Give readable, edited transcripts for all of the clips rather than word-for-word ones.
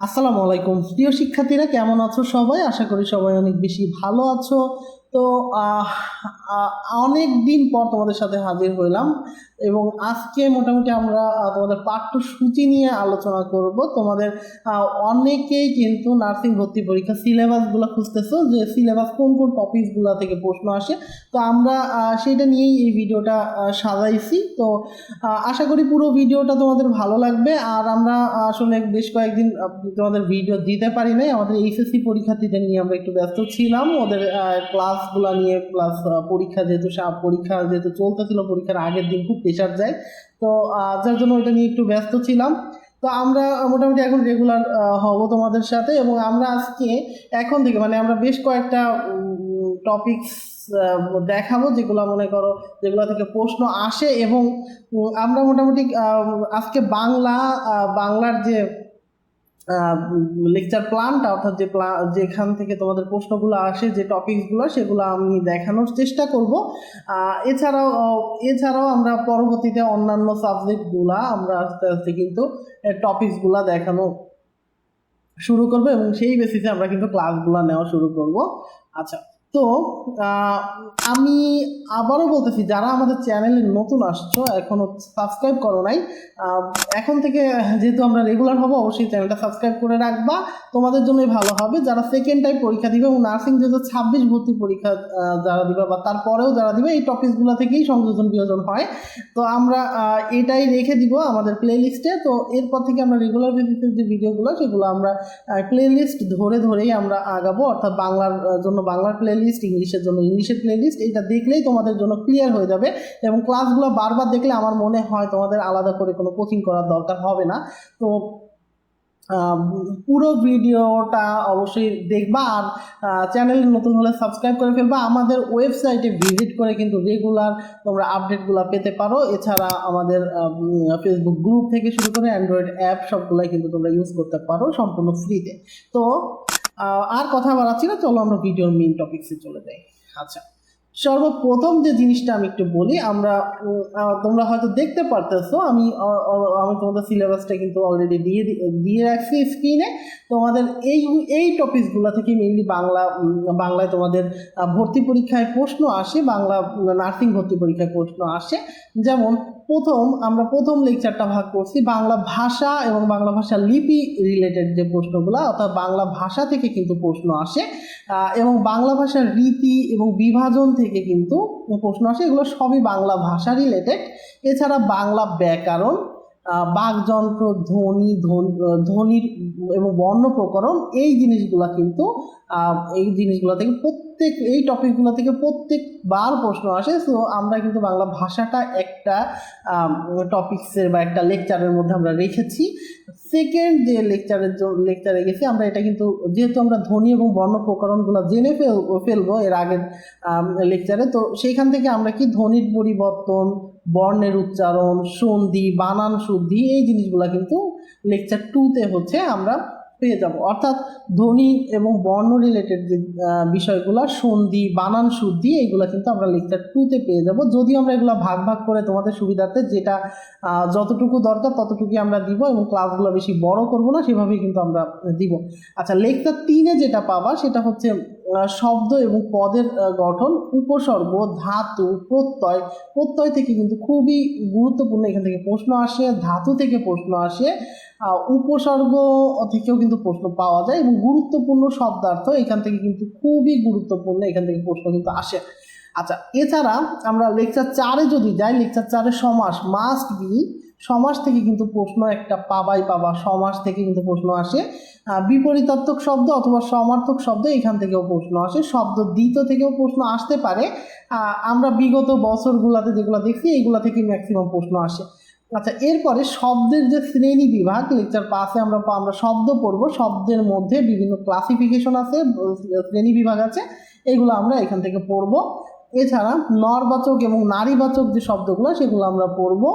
আসসালামু আলাইকুম প্রিয় শিক্ষার্থীরা, কেমন আছো সবাই? আশা করি সবাই অনেক বেশি ভালো আছো। তো আহ, আহ, অনেক দিন পর তোমাদের সাথে হাজির হইলাম এবং আজকে মোটামুটি আমরা তোমাদের পাঠ্যসূচি নিয়ে আলোচনা করব। তোমাদের অনেকেই কিন্তু নার্সিং ভর্তি পরীক্ষা সিলেবাসগুলো খুঁজতেছো যে সিলেবাস কোন কোন টপিকসগুলো থেকে প্রশ্ন আসে। তো আমরা সেটা নিয়েই এই ভিডিওটা সাজাইছি। তো আশা করি পুরো ভিডিওটা তোমাদের ভালো লাগবে। আর আমরা আসলে বেশ কয়েকদিন তোমাদের ভিডিও দিতে পারি নাই, আমাদের এইচএসসি পরীক্ষার্থীদের নিয়ে আমরা একটু ব্যস্ত ছিলাম, ওদের ক্লাসগুলো নিয়ে, প্লাস পরীক্ষা যেহেতু চলতেছিল, পরীক্ষার আগের দিন খুব প্রেশার যায়। তো যার জন্য ওইটা নিয়ে একটু ব্যস্ত ছিলাম। তো আমরা মোটামুটি এখন রেগুলার হব তোমাদের সাথে, এবং আমরা আজকে এখন থেকে মানে আমরা বেশ কয়েকটা টপিকস দেখাবো যেগুলো মনে করো যেগুলো থেকে প্রশ্ন আসে। এবং আমরা মোটামুটি আজকে বাংলার যে লেকচার প্ল্যানটা, অর্থাৎ যেখান থেকে তোমাদের প্রশ্নগুলো আসে, যে টপিকসগুলো, সেগুলো আমি দেখানোর চেষ্টা করব। এছাড়াও আমরা পরবর্তীতে অন্যান্য সাবজেক্টগুলা আমরা আস্তে আস্তে কিন্তু টপিকসগুলা দেখানো শুরু করবো, এবং সেই বেসিসে আমরা কিন্তু ক্লাসগুলো নেওয়া শুরু করব। আচ্ছা, তো আমি আবারও বলতেছি, যারা আমাদের চ্যানেলে নতুন আসছো, এখনো সাবস্ক্রাইব করো নাই, এখন থেকে যেহেতু আমরা রেগুলার হবো, অবশ্যই চ্যানেলটা সাবস্ক্রাইব করে রাখবা, তোমাদের জন্যই ভালো হবে। যারা সেকেন্ড টাইম পরীক্ষা দিবে এবং নার্সিং 2026 ভর্তি পরীক্ষা যারা দিবে বা তারপরেও যারা দিবে, এই টপিকসগুলো থেকেই সংযোজন বিয়োজন হয়। তো আমরা এটাই রেখে দিব আমাদের প্লে লিস্টে। তো এরপর থেকে আমরা রেগুলার বেসিসের যে ভিডিওগুলো, সেগুলো আমরা প্লে লিস্ট ধরেই আমরা আগাবো। অর্থাৎ বাংলার জন্য বাংলার প্লে লিস্ট, ইংলিশের জন্য ইংলিশের প্লে লিস্ট, এটা দেখলেই তোমাদের জন্য ক্লিয়ার হয়ে যাবে। এবং ক্লাসগুলো বারবার দেখলে আমার মনে হয় তোমাদের আলাদা করে কোনো কোচিং করার দরকার হবে না। তো পুরো ভিডিওটা অবশ্যই দেখবা। আর চ্যানেল নতুন হলে সাবস্ক্রাইব করে ফেলবা। আমাদের ওয়েবসাইটে ভিজিট করে কিন্তু রেগুলার তোমরা আপডেটগুলো পেতে পারো। এছাড়া আমাদের ফেসবুক গ্রুপ থেকে শুরু করে অ্যান্ড্রয়েড অ্যাপ সবগুলাই কিন্তু তোমরা ইউজ করতে পারো সম্পূর্ণ ফ্রিতে। তো আর কথা বাড়াচ্ছি না, চলো আমরা ভিডিওর মেইন টপিকসে চলে যাই। আচ্ছা, সর্বপ্রথম যে জিনিসটা আমি একটু বলি, আমরা তোমরা হয়তো দেখতে পারতেছো, আমি তোমাদের সিলেবাসটা কিন্তু অলরেডি দিয়ে রাখছি স্ক্রিনে। তোমাদের এই টপিকসগুলো থেকে মেইনলি বাংলায় তোমাদের ভর্তি পরীক্ষায় প্রশ্ন আসে, বাংলা নার্সিং ভর্তি পরীক্ষায় প্রশ্ন আসে। যেমন আমরা প্রথম লেকচারটা ভাগ করছি বাংলা ভাষা এবং বাংলা ভাষা লিপি রিলেটেড যে প্রশ্নগুলো, অর্থাৎ বাংলা ভাষা থেকে কিন্তু প্রশ্ন আসে, এবং বাংলা ভাষার রীতি এবং বিভাজন থেকে কিন্তু প্রশ্ন আসে। এগুলো সবই বাংলা ভাষা রিলেটেড। এছাড়া বাংলা ব্যাকরণ, বাকযন্ত্র, ধ্বনির এবং বর্ণ প্রকরণ, এই জিনিসগুলো থেকে এই টপিকগুলো থেকে প্রত্যেকবার প্রশ্ন আসে। সো আমরা কিন্তু বাংলা ভাষাটা একটা টপিক্সের বা একটা লেকচারের মধ্যে আমরা রেখেছি। সেকেন্ড যে লেকচারে গেছি আমরা, এটা কিন্তু যেহেতু আমরা ধ্বনি এবং বর্ণ প্রকরণগুলো জেনে ফেলবো এর আগের লেকচারে, তো সেইখান থেকে আমরা কি ধ্বনির পরিবর্তন, বর্ণের উচ্চারণ, সন্ধি, বানান শুদ্ধি, এই জিনিসগুলো কিন্তু লেকচার 2-তে আমরা পেয়ে যাব। অর্থাৎ ধ্বনি এবং বর্ণ রিলেটেড যে বিষয়গুলো, সন্ধি, বানান শুদ্ধি, এইগুলো কিন্তু আমরা লেকচার 2-তে পেয়ে যাব। যদিও আমরা এগুলো ভাগ করে তোমাদের সুবিধার্থে যেটা যতটুকু দরকার ততটুকুই আমরা দিব, এবং ক্লাসগুলো বেশি বড় করব না, সেভাবেই কিন্তু আমরা দিব। আচ্ছা, লেকচার 3-এ যেটা পাবা সেটা হচ্ছে শব্দ এবং পদের গঠন, উপসর্গ, ধাতু, প্রত্যয় থেকে কিন্তু খুবই গুরুত্বপূর্ণ, এখান থেকে প্রশ্ন আসে। ধাতু থেকে প্রশ্ন আসে, উপসর্গ থেকেও কিন্তু প্রশ্ন পাওয়া যায়, এবং গুরুত্বপূর্ণ শব্দার্থ এখান থেকে কিন্তু খুবই গুরুত্বপূর্ণ, এখান থেকে প্রশ্ন কিন্তু আসে। আচ্ছা, এছাড়া আমরা লেকচার 4-এ যদি যাই, লেকচার 4-এ সমাস মাস্ট বি, সমাস থেকে কিন্তু প্রশ্ন একটা পাবা, সমাস থেকে কিন্তু প্রশ্ন আসে। বিপরীতার্থক শব্দ অথবা সমার্থক শব্দ, এখান থেকেও প্রশ্ন আসে। শব্দ দ্বিত থেকেও প্রশ্ন আসতে পারে। আমরা বিগত বছরগুলোতে যেগুলো দেখছি, এইগুলা থেকে ম্যাক্সিমাম প্রশ্ন আসে। আচ্ছা, এরপরে শব্দের যে শ্রেণী বিভাগ, লেকচার 5-এ আমরা শব্দ পড়বো। শব্দের মধ্যে বিভিন্ন ক্লাসিফিকেশন আছে, শ্রেণী বিভাগ আছে, এগুলো আমরা এখান থেকে পড়বো। এছাড়া নরবাচক এবং নারীবাচক যে শব্দগুলো, সেগুলো আমরা পড়বো।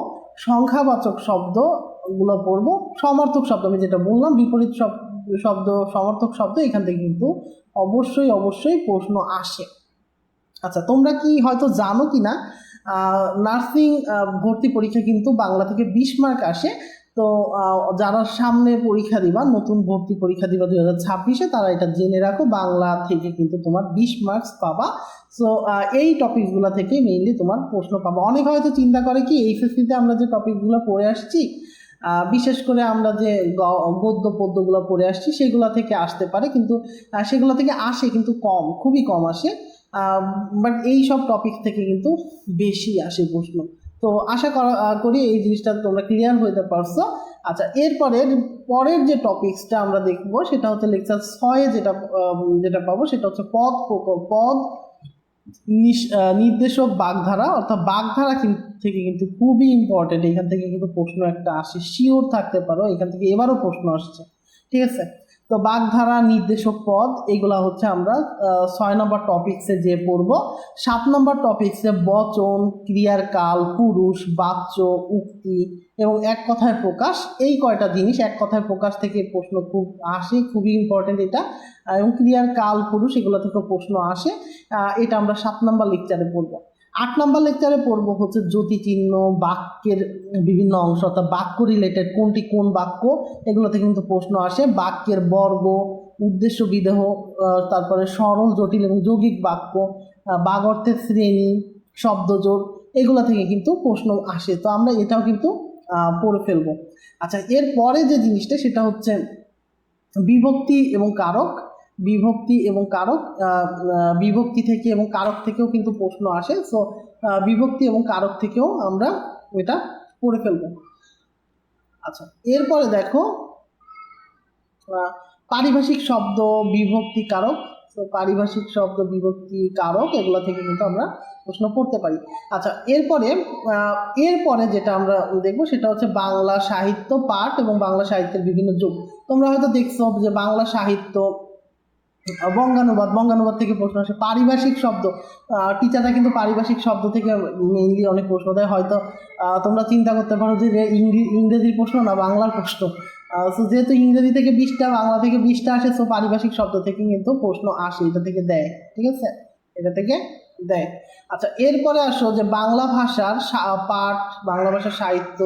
সংখ্যাবাচক শব্দগুলো পড়বো। সমার্থক শব্দ আমি যেটা বললাম, বিপরীত শব্দ, সমার্থক শব্দ, এখান থেকে কিন্তু অবশ্যই প্রশ্ন আসে। আচ্ছা, তোমরা কি হয়তো জানো কিনা, নার্সিং ভর্তি পরীক্ষা কিন্তু বাংলা থেকে 20 মার্ক আসে। তো যারা সামনে পরীক্ষা দিবা, নতুন ভর্তি পরীক্ষা দিবা 2026-এ, তারা এটা জেনে রাখো, বাংলা থেকে কিন্তু তোমার 20 মার্কস পাবা। সো এই টপিকগুলো থেকে মেইনলি তোমার প্রশ্ন পাবা। অনেক হয়তো চিন্তা করে কি এইচএসসিতে আমরা যে টপিকগুলো পড়ে আসছি, বিশেষ করে আমরা যে গদ্য পদ্যগুলো পড়ে আসছি সেগুলো থেকে আসতে পারে, কিন্তু সেগুলো থেকে আসে কিন্তু কম, খুবই কম আসে। বাট এই সব টপিক থেকে কিন্তু বেশি আসে প্রশ্ন। তো আশা করি এই জিনিসটা তোমরা ক্লিয়ার হইতে পারছো। আচ্ছা, পরের যে টপিক্সটা আমরা দেখবো সেটা হচ্ছে লেকচার 6-এ যেটা পাবো সেটা হচ্ছে পদ নির্দেশক বাগধারা, অর্থাৎ বাগধারা থেকে কিন্তু খুবই ইম্পর্টেন্ট। এখান থেকে কিন্তু প্রশ্ন একটা আসে, শিওর থাকতে পারো এখান থেকে এবারও প্রশ্ন আসছে, ঠিক আছে। তো বাগধারা, নির্দেশক পদ, এগুলা হচ্ছে আমরা 6 নম্বর টপিক্সে যে পড়বো। 7 নম্বর টপিক্সে বচন, ক্রিয়ার কাল, পুরুষ, বাচ্য, উক্তি এবং এক কথায় প্রকাশ, এই কয়টা জিনিস এক কথায় প্রকাশ থেকে প্রশ্ন খুব আসে, খুবই ইম্পর্টেন্ট এটা। এবং ক্রিয়ার কাল, পুরুষ, এগুলো থেকেও প্রশ্ন আসে। এটা আমরা 7 নম্বর লেকচারে পড়বো। 8 নম্বর লেকচারে পড়বো হচ্ছে জ্যোতিচিহ্ন, বাক্যের বিভিন্ন অংশ, অর্থাৎ বাক্য রিলেটেড কোনটি কোন বাক্য, এগুলো থেকে কিন্তু প্রশ্ন আসে। বাক্যের বর্গ, উদ্দেশ্য বিদেহ, তারপরে সরল, জটিল এবং যৌগিক বাক্য, বাগর্থের শ্রেণী, শব্দজোড়, এগুলো থেকে কিন্তু প্রশ্ন আসে। তো আমরা এটাও কিন্তু পড়ে ফেলবো। আচ্ছা, এরপরে যে জিনিসটা সেটা হচ্ছে বিভক্তি এবং কারক। বিভক্তি থেকে এবং কারক থেকেও কিন্তু প্রশ্ন আসে। সো বিভক্তি এবং কারক থেকেও আমরা এটা পড়ে ফেলবো। আচ্ছা, এরপরে দেখো পারিভাষিক শব্দ, বিভক্তি, কারক। তো পারিভাষিক শব্দ, বিভক্তি, কারক, এগুলো থেকে কিন্তু আমরা প্রশ্ন পড়তে পারি। আচ্ছা, এরপরে যেটা আমরা দেখবো সেটা হচ্ছে বাংলা সাহিত্য পাঠ এবং বাংলা সাহিত্যের বিভিন্ন যুগ। তোমরা হয়তো দেখছো যে বাংলা সাহিত্য বঙ্গানুবাদ থেকে প্রশ্ন আসে। পারিভাষিক শব্দ, টিচাররা কিন্তু পারিভাষিক শব্দ থেকে মেইনলি অনেক প্রশ্ন দেয়। হয়তো তোমরা চিন্তা করতে পারো যে ইংরেজির প্রশ্ন না বাংলার প্রশ্ন। সো যেহেতু ইংরেজি থেকে 20টা, বাংলা থেকে 20টা আসে, সো পারিভাষিক শব্দ থেকে কিন্তু প্রশ্ন আসে, এটা থেকে দেয়, ঠিক আছে, এটা থেকে দেয়। আচ্ছা, এরপরে আসো যে বাংলা ভাষার পাঠ, বাংলা ভাষার সাহিত্য,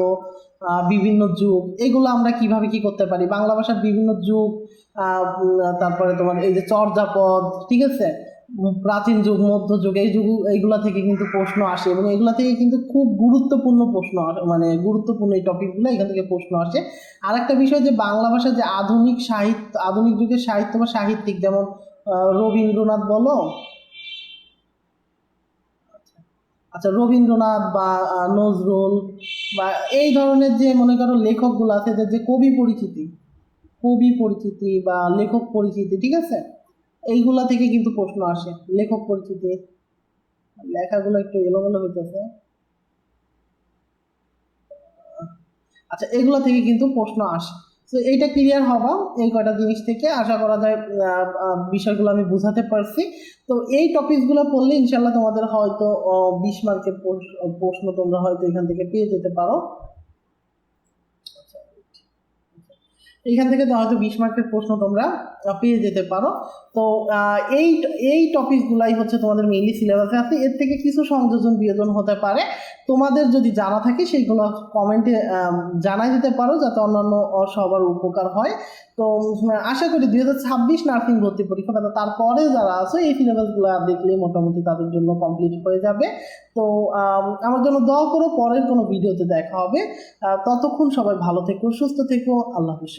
বিভিন্ন যুগ, এগুলো আমরা কিভাবে কি করতে পারি। বাংলা ভাষার বিভিন্ন যুগ, তারপরে তোমার এই যে চর্যাপদ, ঠিক আছে, প্রাচীন যুগ, মধ্যযুগ, এইগুলা থেকে কিন্তু প্রশ্ন আসে এবং এগুলা থেকে কিন্তু খুব গুরুত্বপূর্ণ প্রশ্ন, মানে গুরুত্বপূর্ণ এই টপিকগুলো এখান থেকে প্রশ্ন আসে। আর একটা বিষয় যে বাংলা ভাষা যে আধুনিক যুগের সাহিত্য বা সাহিত্যিক, যেমন রবীন্দ্রনাথ বলো, আচ্ছা রবীন্দ্রনাথ বা নজরুল বা এই ধরনের যে মনে করো লেখকগুলো আছে, যে কবি পরিচিতি বা লেখক পরিচিতি, ঠিক আছে, এইগুলা থেকে কিন্তু প্রশ্ন আসে। লেখক পরিচিতি, লেখাগুলো একটু এলোমেলো হইতেছে। আচ্ছা, এগুলো থেকে কিন্তু প্রশ্ন আসে। তো এইটা ক্লিয়ার হবা এই কয়টা জিনিস থেকে, আশা করা যায় বিষয়গুলো আমি বুঝাতে পারছি। তো এই টপিকগুলো পড়লে ইনশাল্লাহ তোমাদের হয়তো 20 মার্কের প্রশ্ন তোমরা হয়তো এখান থেকে পেয়ে যেতে পারো। এখান থেকে হয়তো 20 মার্কের প্রশ্ন তোমরা পেয়ে যেতে পারো। তো এই টপিকগুলাই হচ্ছে তোমাদের মেইনলি সিলেবাসে আছে। এর থেকে কিছু সংযোজন বিয়োজন হতে পারে, তোমাদের যদি জানা থাকে সেইগুলো কমেন্টে জানাই দিতে পারো, যাতে অন্যান্য সবার উপকার হয়। তো আশা করি 2026 নার্সিং ভর্তি পরীক্ষা, তারপরে যারা আছে এই সিলেবাসগুলো দেখলে মোটামুটি তাদের জন্য কমপ্লিট হয়ে যাবে। তো আমার জন্য দোয়া করো, পরের কোনো ভিডিওতে দেখা হবে। ততক্ষণ সবাই ভালো থেকো, সুস্থ থেকো, আল্লাহ হাফেজ।